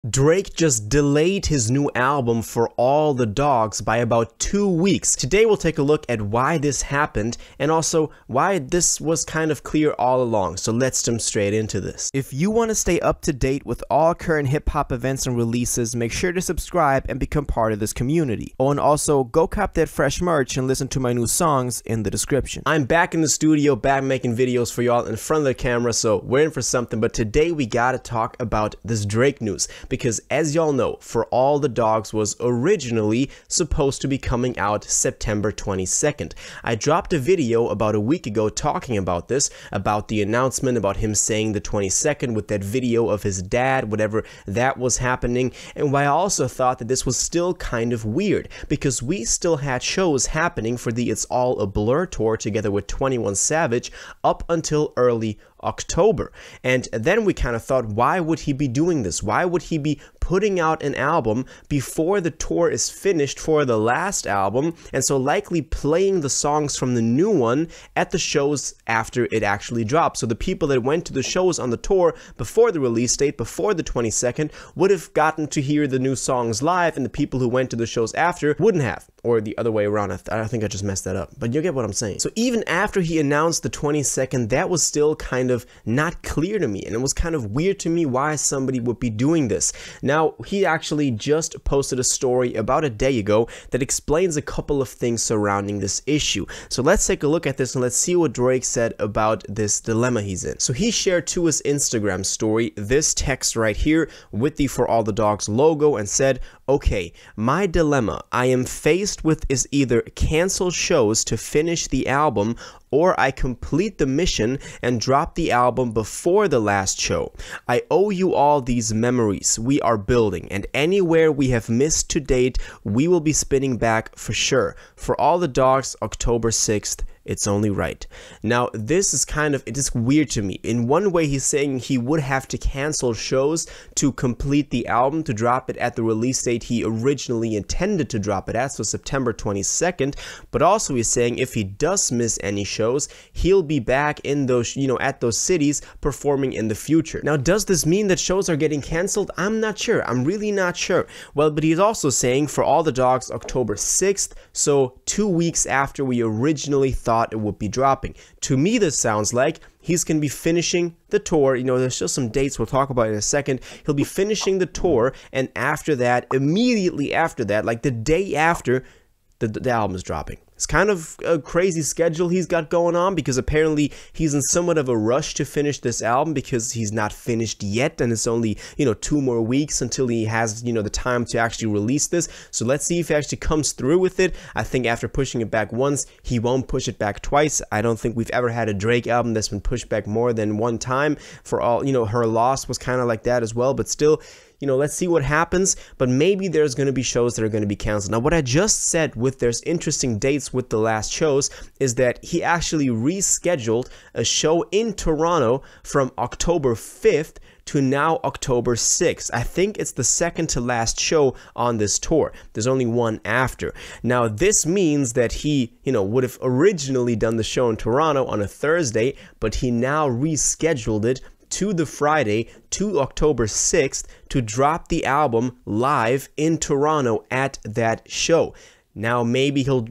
Drake just delayed his new album For All the Dogs by about 2 weeks. Today we'll take a look at why this happened and also why this was kind of clear all along. So let's jump straight into this. If you want to stay up to date with all current hip-hop events and releases, make sure to subscribe and become part of this community. Oh, and also go cop that fresh merch and listen to my new songs in the description. I'm back in the studio, back making videos for y'all in front of the camera, so we're in for something. But today we gotta talk about this Drake news. Because as y'all know, For All the Dogs was originally supposed to be coming out September 22nd. I dropped a video about a week ago talking about this, about the announcement, about him saying the 22nd with that video of his dad, whatever that was happening, and why I also thought that this was still kind of weird, because we still had shows happening for the It's All a Blur tour together with 21 Savage up until early October. And then we kind of thought, why would he be doing this? Why would he be putting out an album before the tour is finished for the last album, and so likely playing the songs from the new one at the shows after it actually drops? So the people that went to the shows on the tour before the release date, before the 22nd, would have gotten to hear the new songs live, and the people who went to the shows after wouldn't have, or the other way around. I think I just messed that up, but you get what I'm saying. So even after he announced the 22nd, that was still kind of not clear to me, and it was kind of weird to me why somebody would be doing this. Now, he actually just posted a story about a day ago that explains a couple of things surrounding this issue. So let's take a look at this and let's see what Drake said about this dilemma he's in. So he shared to his Instagram story this text right here with the For All the Dogs logo and said, "Okay, my dilemma I am faced with is either cancel shows to finish the album, or I complete the mission and drop the album before the last show. I owe you all these memories we are building, and anywhere we have missed to date, we will be spinning back for sure. For All the Dogs, October 6th. It's only right." Now, this is kind of, it is weird to me. In one way, he's saying he would have to cancel shows to complete the album, to drop it at the release date he originally intended to drop it at, so September 22nd. But also he's saying if he does miss any shows, he'll be back in those, at those cities performing in the future. Now, does this mean that shows are getting canceled? I'm not sure. I'm really not sure. Well, but he's also saying For All the Dogs, October 6th, so 2 weeks after we originally thought it would be dropping. To me, this sounds like he's going to be finishing the tour. There's still some dates we'll talk about in a second. He'll be finishing the tour, and after that, immediately after that, like the day after, the album is dropping. It's kind of a crazy schedule he's got going on, because apparently he's in somewhat of a rush to finish this album because he's not finished yet, and it's only 2 more weeks until he has the time to actually release this. So let's see if he actually comes through with it. I think after pushing it back once, he won't push it back twice. I don't think we've ever had a Drake album that's been pushed back more than one time. For All, Her Loss was kind of like that as well, but still, let's see what happens. But maybe there's going to be shows that are going to be canceled. Now, what I just said with there's interesting dates with the last shows is that he actually rescheduled a show in Toronto from October 5th to now October 6th. I think it's the second to last show on this tour. There's only one after. Now, this means that he, would have originally done the show in Toronto on a Thursday, but he now rescheduled it to the Friday, to October 6th, to drop the album live in Toronto at that show. Now, maybe he'll,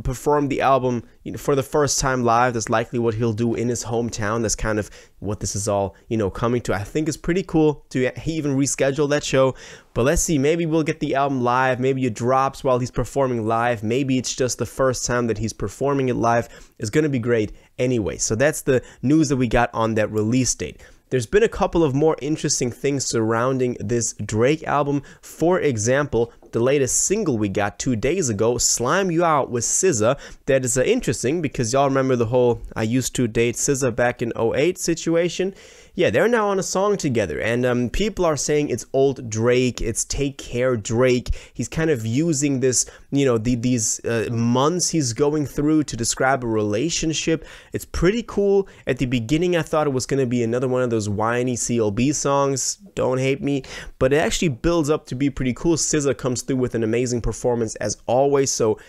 perform the album for the first time live. That's likely what he'll do in his hometown. That's kind of what this is all, coming to. I think it's pretty cool to even reschedule that show. But let's see, maybe we'll get the album live. Maybe it drops while he's performing live. Maybe it's just the first time that he's performing it live. It's going to be great anyway. So that's the news that we got on that release date. There's been a couple of more interesting things surrounding this Drake album. For example, the latest single we got 2 days ago, Slime You Out with SZA. That is interesting because y'all remember the whole I used to date SZA back in 08 situation. Yeah, they're now on a song together, and people are saying it's old Drake, it's Take Care Drake. He's kind of using this, these months he's going through to describe a relationship. It's pretty cool. At the beginning, I thought it was going to be another one of those whiny CLB songs, don't hate me, but it actually builds up to be pretty cool. SZA comes through with an amazing performance as always, so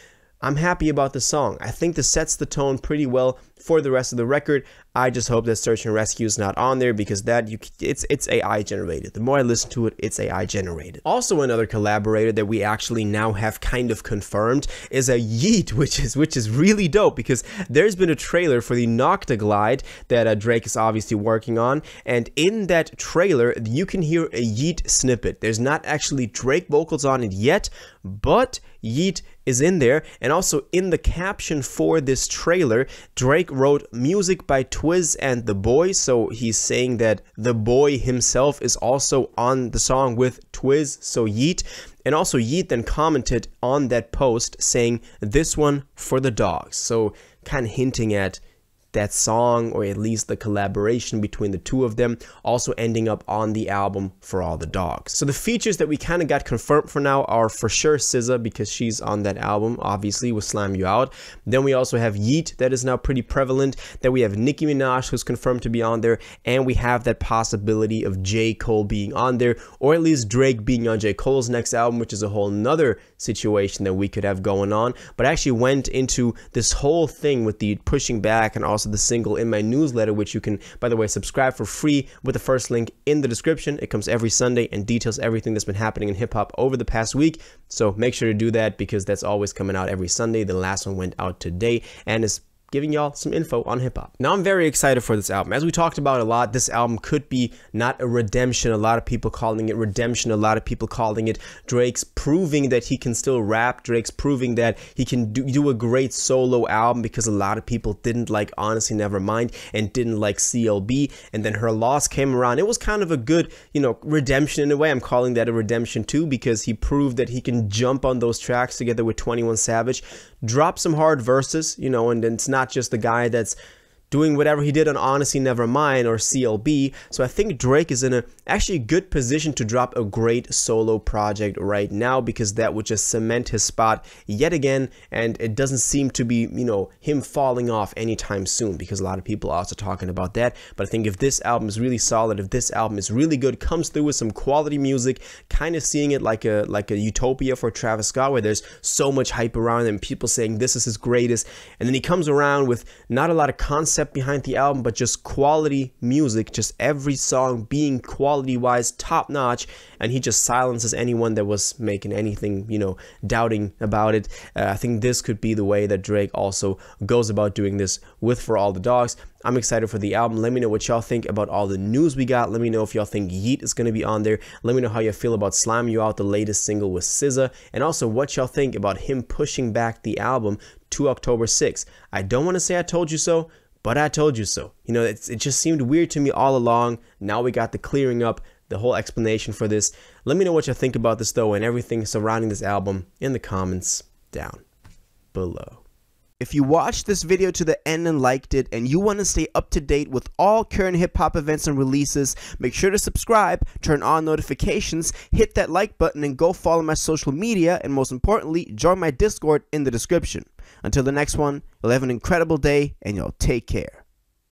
I'm happy about the song. I think this sets the tone pretty well for the rest of the record. I just hope that Search and Rescue is not on there, because that it's AI generated. The more I listen to it, it's AI generated. Also, another collaborator that we actually now have kind of confirmed is a Yeat, which is really dope, because there's been a trailer for the Noctaglide that Drake is obviously working on, and in that trailer you can hear a Yeat snippet. There's not actually Drake vocals on it yet, but Yeat is in there. And also in the caption for this trailer, Drake wrote music by Twiz and The Boy, so he's saying that The Boy himself is also on the song with Twiz, so Yeat. And also Yeat then commented on that post saying, "This one for the dogs," so kind of hinting at that song, or at least the collaboration between the two of them, also ending up on the album For All the Dogs. So the features that we kind of got confirmed for now are for sure SZA, because she's on that album, obviously, with Slam You Out. Then we also have Yeat, that is now pretty prevalent. Then we have Nicki Minaj, who's confirmed to be on there. And we have that possibility of J. Cole being on there, or at least Drake being on J. Cole's next album, which is a whole nother situation that we could have going on. But I actually went into this whole thing with the pushing back and also the single in my newsletter, which you can, by the way, subscribe for free with the first link in the description. It comes every Sunday and details everything that's been happening in hip-hop over the past week, so make sure to do that, because that's always coming out every Sunday. The last one went out today and is giving y'all some info on hip-hop. Now, I'm very excited for this album. As we talked about a lot, this album could be not a redemption. A lot of people calling it redemption. A lot of people calling it Drake's proving that he can still rap. Drake's proving that he can do a great solo album, because a lot of people didn't like Honestly Nevermind and didn't like CLB. And then Her Loss came around. It was kind of a good, you know, redemption in a way. I'm calling that a redemption too, because he proved that he can jump on those tracks together with 21 Savage, drop some hard verses, you know, and it's not just the guy that's doing whatever he did on Honestly Nevermind or CLB. So I think Drake is in a actually good position to drop a great solo project right now, because that would just cement his spot yet again, and it doesn't seem to be, you know, him falling off anytime soon, because a lot of people are also talking about that. But I think if this album is really solid, if this album is really good, comes through with some quality music, kind of seeing it like a Utopia for Travis Scott, where there's so much hype around and people saying this is his greatest, and then he comes around with not a lot of concept behind the album, but just quality music, just every song being quality wise top notch, and he just silences anyone that was making anything, you know, doubting about it. I think this could be the way that Drake also goes about doing this with For All the Dogs. I'm excited for the album. Let me know what y'all think about all the news we got. Let me know if y'all think Yeat is going to be on there. Let me know how you feel about Slam You Out, the latest single with SZA, and also what y'all think about him pushing back the album to October 6th. I don't want to say I told you so, but I told you so. You know, it just seemed weird to me all along. Now we got the clearing up, the whole explanation for this. Let me know what you think about this though, and everything surrounding this album in the comments down below. If you watched this video to the end and liked it, and you want to stay up to date with all current hip-hop events and releases, make sure to subscribe, turn on notifications, hit that like button, and go follow my social media, and most importantly, join my Discord in the description. Until the next one, you'll have an incredible day, and y'all take care.